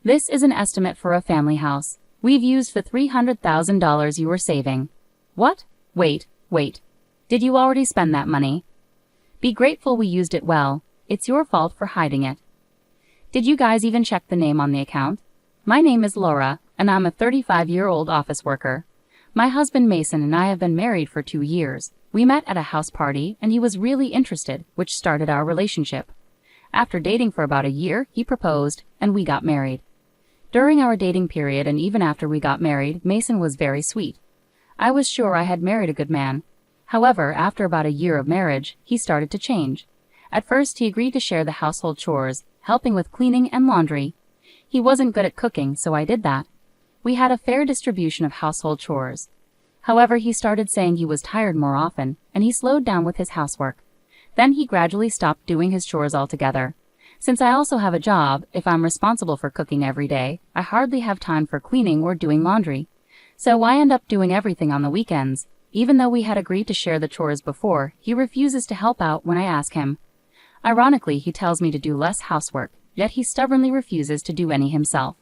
This is an estimate for a family house. We've used the $300,000 you were saving. What? Wait. Did you already spend that money? Be grateful we used it well. It's your fault for hiding it. Did you guys even check the name on the account? My name is Laura, and I'm a 35-year-old office worker. My husband Mason and I have been married for 2 years. We met at a house party, and he was really interested, which started our relationship. After dating for about a year, he proposed, and we got married. During our dating period and even after we got married, Mason was very sweet. I was sure I had married a good man. However, after about a year of marriage, he started to change. At first, he agreed to share the household chores, helping with cleaning and laundry. He wasn't good at cooking, so I did that. We had a fair distribution of household chores. However, he started saying he was tired more often, and he slowed down with his housework. Then he gradually stopped doing his chores altogether. Since I also have a job, if I'm responsible for cooking every day, I hardly have time for cleaning or doing laundry. So I end up doing everything on the weekends. Even though we had agreed to share the chores before, he refuses to help out when I ask him. Ironically, he tells me to do less housework, yet he stubbornly refuses to do any himself.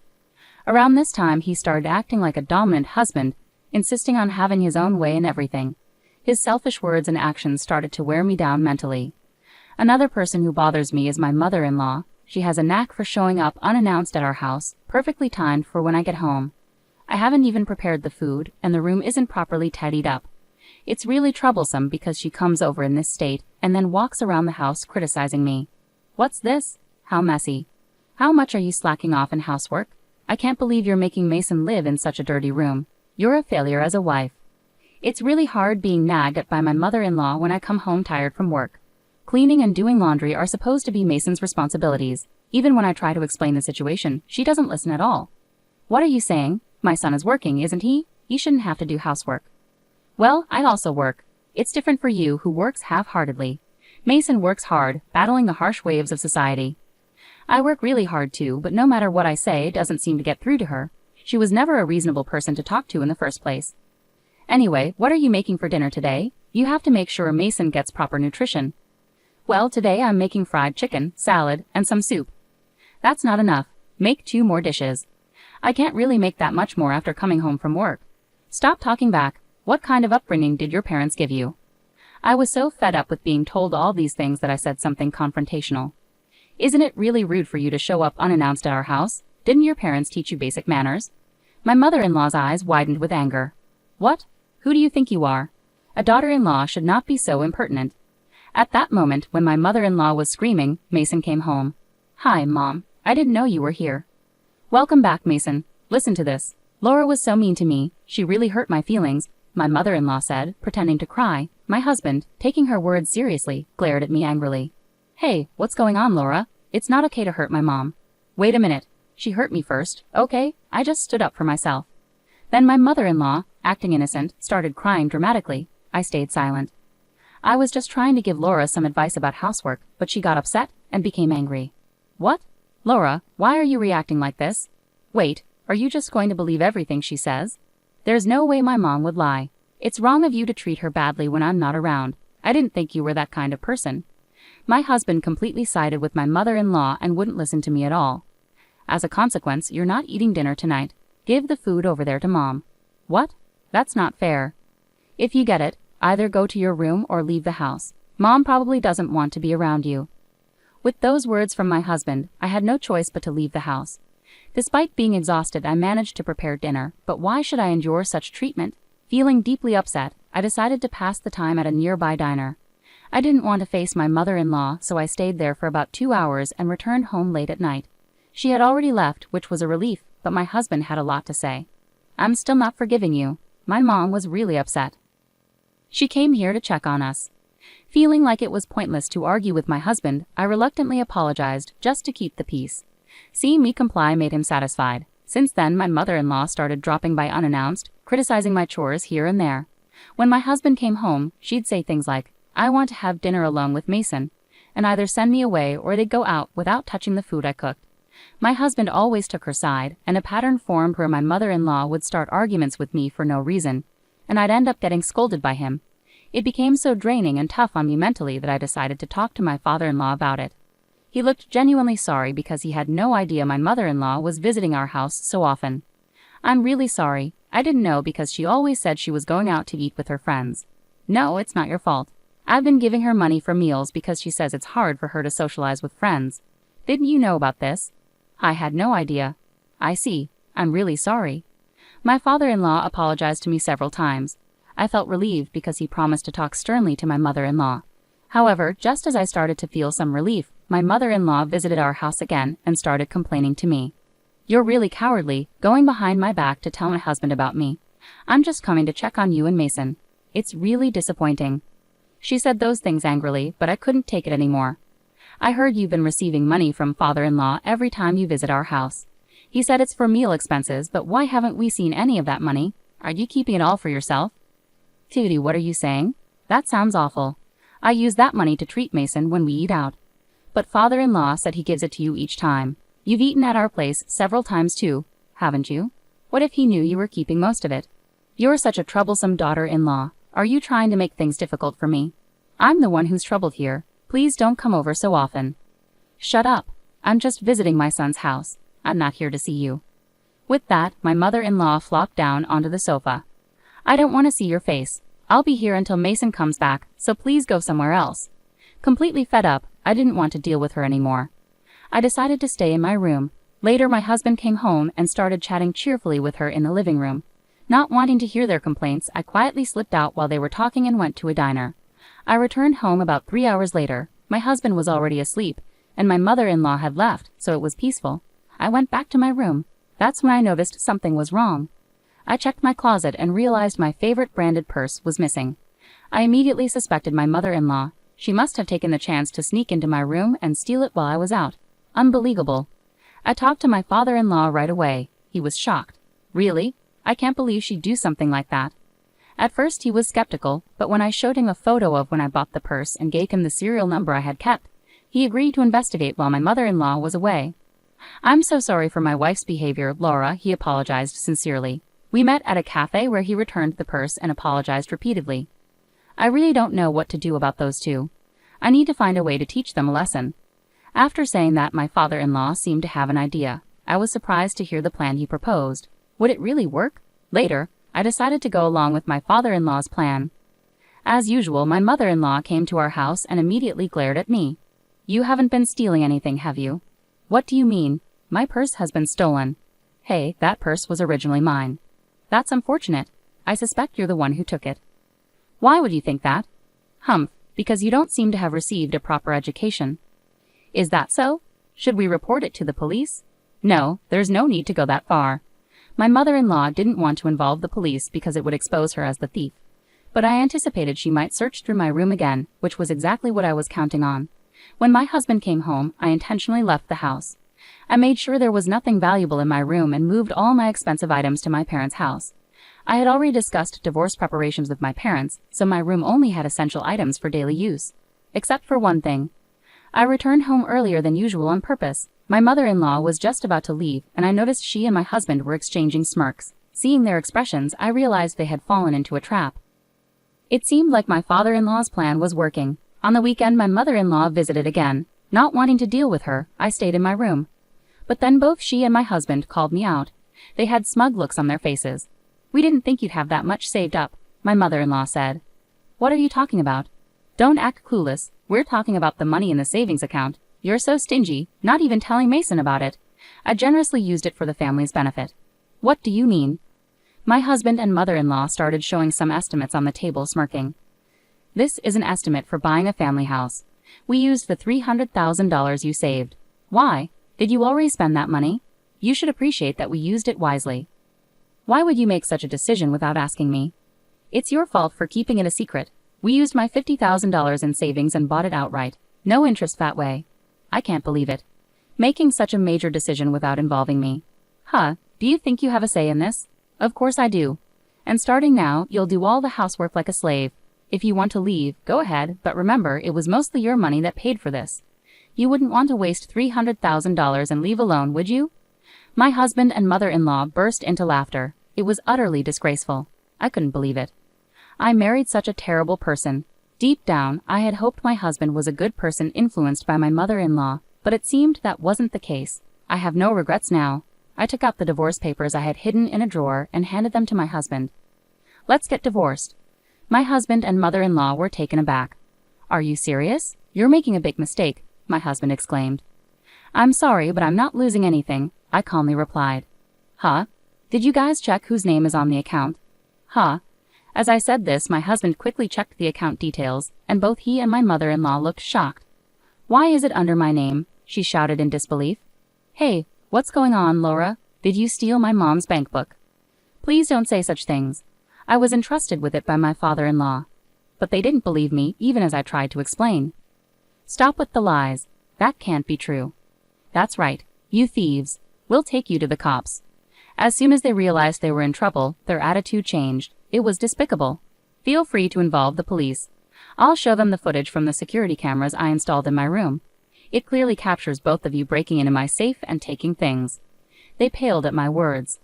Around this time, he started acting like a dominant husband, insisting on having his own way in everything. His selfish words and actions started to wear me down mentally. Another person who bothers me is my mother-in-law. She has a knack for showing up unannounced at our house, perfectly timed for when I get home. I haven't even prepared the food, and the room isn't properly tidied up. It's really troublesome because she comes over in this state and then walks around the house criticizing me. What's this? How messy. How much are you slacking off in housework? I can't believe you're making Mason live in such a dirty room. You're a failure as a wife. It's really hard being nagged at by my mother-in-law when I come home tired from work. Cleaning and doing laundry are supposed to be Mason's responsibilities. Even when I try to explain the situation, she doesn't listen at all. What are you saying? My son is working, isn't he? He shouldn't have to do housework. Well, I also work. It's different for you, who works half-heartedly. Mason works hard, battling the harsh waves of society. I work really hard too, but no matter what I say, it doesn't seem to get through to her. She was never a reasonable person to talk to in the first place. Anyway, what are you making for dinner today? You have to make sure Mason gets proper nutrition. Well, today I'm making fried chicken, salad, and some soup. That's not enough. Make 2 more dishes. I can't really make that much more after coming home from work. Stop talking back. What kind of upbringing did your parents give you? I was so fed up with being told all these things that I said something confrontational. Isn't it really rude for you to show up unannounced at our house? Didn't your parents teach you basic manners? My mother-in-law's eyes widened with anger. What? Who do you think you are? A daughter-in-law should not be so impertinent. At that moment, when my mother-in-law was screaming, Mason came home. Hi, Mom. I didn't know you were here. Welcome back, Mason. Listen to this. Laura was so mean to me. She really hurt my feelings, my mother-in-law said, pretending to cry. My husband, taking her words seriously, glared at me angrily. Hey, what's going on, Laura? It's not okay to hurt my mom. Wait a minute. She hurt me first, okay? I just stood up for myself. Then my mother-in-law, acting innocent, started crying dramatically. I stayed silent. I was just trying to give Laura some advice about housework, but she got upset and became angry. What? Laura, why are you reacting like this? Wait, are you just going to believe everything she says? There's no way my mom would lie. It's wrong of you to treat her badly when I'm not around. I didn't think you were that kind of person. My husband completely sided with my mother-in-law and wouldn't listen to me at all. As a consequence, you're not eating dinner tonight. Give the food over there to Mom. What? That's not fair. If you get it, either go to your room or leave the house. Mom probably doesn't want to be around you. With those words from my husband, I had no choice but to leave the house. Despite being exhausted, I managed to prepare dinner, but why should I endure such treatment? Feeling deeply upset, I decided to pass the time at a nearby diner. I didn't want to face my mother-in-law, so I stayed there for about 2 hours and returned home late at night. She had already left, which was a relief, but my husband had a lot to say. I'm still not forgiving you. My mom was really upset. She came here to check on us. Feeling like it was pointless to argue with my husband, I reluctantly apologized just to keep the peace. Seeing me comply made him satisfied. Since then, my mother-in-law started dropping by unannounced, criticizing my chores here and there. When my husband came home, she'd say things like, I want to have dinner alone with Mason, and either send me away or they'd go out without touching the food I cooked. My husband always took her side, and a pattern formed where my mother-in-law would start arguments with me for no reason, and I'd end up getting scolded by him. It became so draining and tough on me mentally that I decided to talk to my father-in-law about it. He looked genuinely sorry because he had no idea my mother-in-law was visiting our house so often. I'm really sorry. I didn't know because she always said she was going out to eat with her friends. No, it's not your fault. I've been giving her money for meals because she says it's hard for her to socialize with friends. Didn't you know about this? I had no idea. I see. I'm really sorry. My father-in-law apologized to me several times. I felt relieved because he promised to talk sternly to my mother-in-law. However, just as I started to feel some relief, my mother-in-law visited our house again and started complaining to me. You're really cowardly, going behind my back to tell my husband about me. I'm just coming to check on you and Mason. It's really disappointing. She said those things angrily, but I couldn't take it anymore. I heard you've been receiving money from father-in-law every time you visit our house. He said it's for meal expenses, but why haven't we seen any of that money? Are you keeping it all for yourself? Tootie, what are you saying? That sounds awful. I use that money to treat Mason when we eat out. But father-in-law said he gives it to you each time. You've eaten at our place several times too, haven't you? What if he knew you were keeping most of it? You're such a troublesome daughter-in-law. Are you trying to make things difficult for me? I'm the one who's troubled here. Please don't come over so often. Shut up. I'm just visiting my son's house. I'm not here to see you. With that, my mother-in-law flopped down onto the sofa. I don't want to see your face. I'll be here until Mason comes back, so please go somewhere else. Completely fed up, I didn't want to deal with her anymore. I decided to stay in my room. Later, my husband came home and started chatting cheerfully with her in the living room. Not wanting to hear their complaints, I quietly slipped out while they were talking and went to a diner. I returned home about 3 hours later. My husband was already asleep, and my mother-in-law had left, so it was peaceful. I went back to my room. That's when I noticed something was wrong. I checked my closet and realized my favorite branded purse was missing. I immediately suspected my mother-in-law. She must have taken the chance to sneak into my room and steal it while I was out. Unbelievable. I talked to my father-in-law right away. He was shocked. Really? I can't believe she'd do something like that. At first he was skeptical, but when I showed him a photo of when I bought the purse and gave him the serial number I had kept, he agreed to investigate while my mother-in-law was away. I'm so sorry for my wife's behavior, Laura, he apologized sincerely. We met at a cafe where he returned the purse and apologized repeatedly. I really don't know what to do about those two. I need to find a way to teach them a lesson. After saying that, my father-in-law seemed to have an idea. I was surprised to hear the plan he proposed. Would it really work? Later, I decided to go along with my father-in-law's plan. As usual, my mother-in-law came to our house and immediately glared at me. You haven't been stealing anything, have you? What do you mean? My purse has been stolen. Hey, that purse was originally mine. That's unfortunate. I suspect you're the one who took it. Why would you think that? Humph, because you don't seem to have received a proper education. Is that so? Should we report it to the police? No, there's no need to go that far. My mother-in-law didn't want to involve the police because it would expose her as the thief. But I anticipated she might search through my room again, which was exactly what I was counting on. When my husband came home, I intentionally left the house. I made sure there was nothing valuable in my room and moved all my expensive items to my parents' house. I had already discussed divorce preparations with my parents, so my room only had essential items for daily use. Except for one thing. I returned home earlier than usual on purpose. My mother-in-law was just about to leave, and I noticed she and my husband were exchanging smirks. Seeing their expressions, I realized they had fallen into a trap. It seemed like my father-in-law's plan was working. On the weekend, my mother-in-law visited again. Not wanting to deal with her, I stayed in my room. But then both she and my husband called me out. They had smug looks on their faces. We didn't think you'd have that much saved up, my mother-in-law said. What are you talking about? Don't act clueless. We're talking about the money in the savings account. You're so stingy, not even telling Mason about it. I generously used it for the family's benefit. What do you mean? My husband and mother-in-law started showing some estimates on the table, smirking. This is an estimate for buying a family house. We used the $300,000 you saved. Why? Did you already spend that money? You should appreciate that we used it wisely. Why would you make such a decision without asking me? It's your fault for keeping it a secret. We used my $50,000 in savings and bought it outright. No interest that way. I can't believe it. Making such a major decision without involving me. Huh, do you think you have a say in this? Of course I do. And starting now, you'll do all the housework like a slave. If you want to leave, go ahead, but remember, it was mostly your money that paid for this. You wouldn't want to waste $300,000 and leave alone, would you? My husband and mother-in-law burst into laughter. It was utterly disgraceful. I couldn't believe it. I married such a terrible person. Deep down, I had hoped my husband was a good person influenced by my mother-in-law, But it seemed that wasn't the case. I have no regrets now. I took out the divorce papers I had hidden in a drawer and handed them to my husband. Let's get divorced. My husband and mother-in-law were taken aback. Are you serious? You're making a big mistake, my husband exclaimed. I'm sorry, but I'm not losing anything, I calmly replied. Huh? Did you guys check whose name is on the account? Huh? As I said this, my husband quickly checked the account details, and both he and my mother-in-law looked shocked. Why is it under my name? She shouted in disbelief. Hey, what's going on, Laura? Did you steal my mom's bank book? Please don't say such things. I was entrusted with it by my father-in-law. But they didn't believe me, even as I tried to explain. Stop with the lies. That can't be true. That's right, you thieves. We'll take you to the cops. As soon as they realized they were in trouble, their attitude changed. It was despicable. Feel free to involve the police. I'll show them the footage from the security cameras I installed in my room. It clearly captures both of you breaking into my safe and taking things. They paled at my words.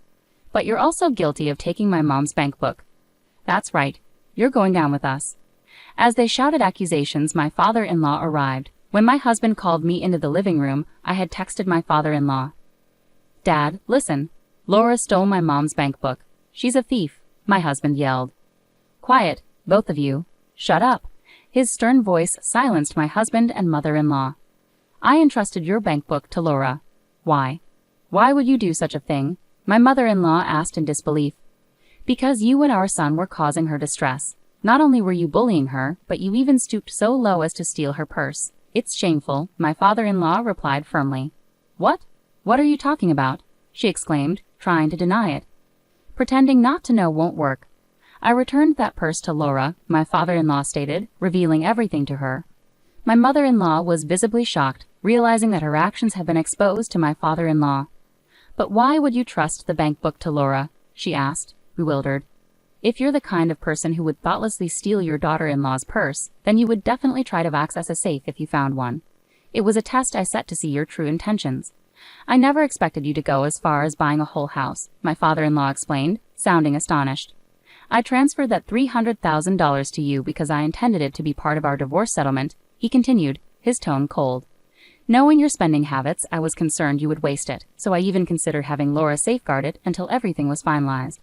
But you're also guilty of taking my mom's bank book. That's right. You're going down with us. As they shouted accusations, my father-in-law arrived. When my husband called me into the living room, I had texted my father-in-law. Dad, listen. Laura stole my mom's bank book. She's a thief, my husband yelled. Quiet, both of you. Shut up. His stern voice silenced my husband and mother-in-law. I entrusted your bank book to Laura. Why? Why would you do such a thing? My mother-in-law asked in disbelief. Because you and our son were causing her distress. Not only were you bullying her, but you even stooped so low as to steal her purse. It's shameful, my father-in-law replied firmly. What? What are you talking about? She exclaimed, trying to deny it. Pretending not to know won't work. I returned that purse to Laura, my father-in-law stated, revealing everything to her. My mother-in-law was visibly shocked, realizing that her actions had been exposed to my father-in-law. But why would you trust the bank book to Laura? She asked, bewildered. If you're the kind of person who would thoughtlessly steal your daughter-in-law's purse, then you would definitely try to access a safe if you found one. It was a test I set to see your true intentions. I never expected you to go as far as buying a whole house, my father-in-law explained, sounding astonished. I transferred that $300,000 to you because I intended it to be part of our divorce settlement, he continued, his tone cold. Knowing your spending habits, I was concerned you would waste it, so I even considered having Laura safeguard it until everything was finalized.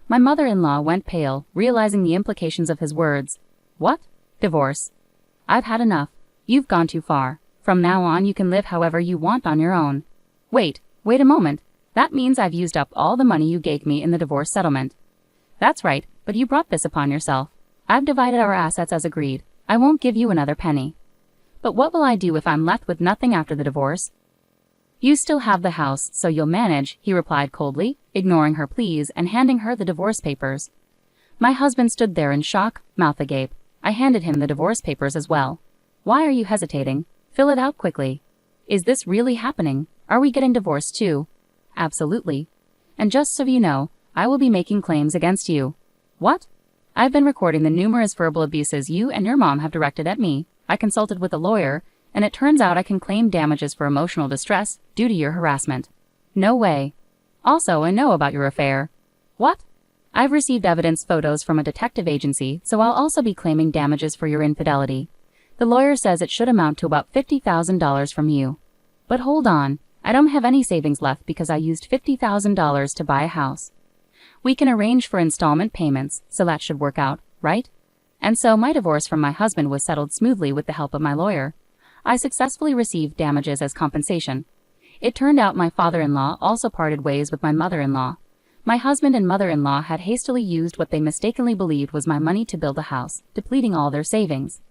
My mother-in-law went pale, realizing the implications of his words. What? Divorce? I've had enough. You've gone too far. From now on you can live however you want on your own. Wait a moment. That means I've used up all the money you gave me in the divorce settlement. That's right, but you brought this upon yourself. I've divided our assets as agreed. I won't give you another penny. But what will I do if I'm left with nothing after the divorce? You still have the house, so you'll manage, he replied coldly, ignoring her pleas and handing her the divorce papers. My husband stood there in shock, mouth agape. I handed him the divorce papers as well. Why are you hesitating? Fill it out quickly. Is this really happening? Are we getting divorced too? Absolutely. And just so you know, I will be making claims against you. What? I've been recording the numerous verbal abuses you and your mom have directed at me. I consulted with a lawyer, and it turns out I can claim damages for emotional distress due to your harassment. No way. Also, I know about your affair. What? I've received evidence photos from a detective agency, so I'll also be claiming damages for your infidelity. The lawyer says it should amount to about $50,000 from you. But hold on, I don't have any savings left because I used $50,000 to buy a house. We can arrange for installment payments, so that should work out, right? And so my divorce from my husband was settled smoothly with the help of my lawyer. I successfully received damages as compensation. It turned out my father-in-law also parted ways with my mother-in-law. My husband and mother-in-law had hastily used what they mistakenly believed was my money to build a house, depleting all their savings.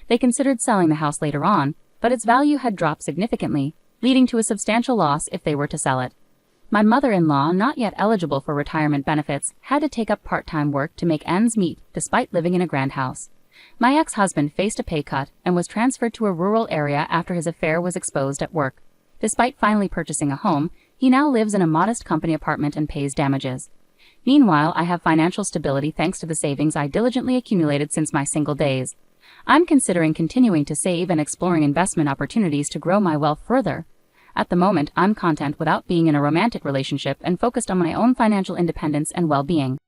They considered selling the house later on, but its value had dropped significantly, leading to a substantial loss if they were to sell it. My mother-in-law, not yet eligible for retirement benefits, had to take up part-time work to make ends meet despite living in a grand house. My ex-husband faced a pay cut and was transferred to a rural area after his affair was exposed at work. Despite finally purchasing a home, he now lives in a modest company apartment and pays damages. Meanwhile, I have financial stability thanks to the savings I diligently accumulated since my single days. I'm considering continuing to save and exploring investment opportunities to grow my wealth further. At the moment, I'm content without being in a romantic relationship and focused on my own financial independence and well-being.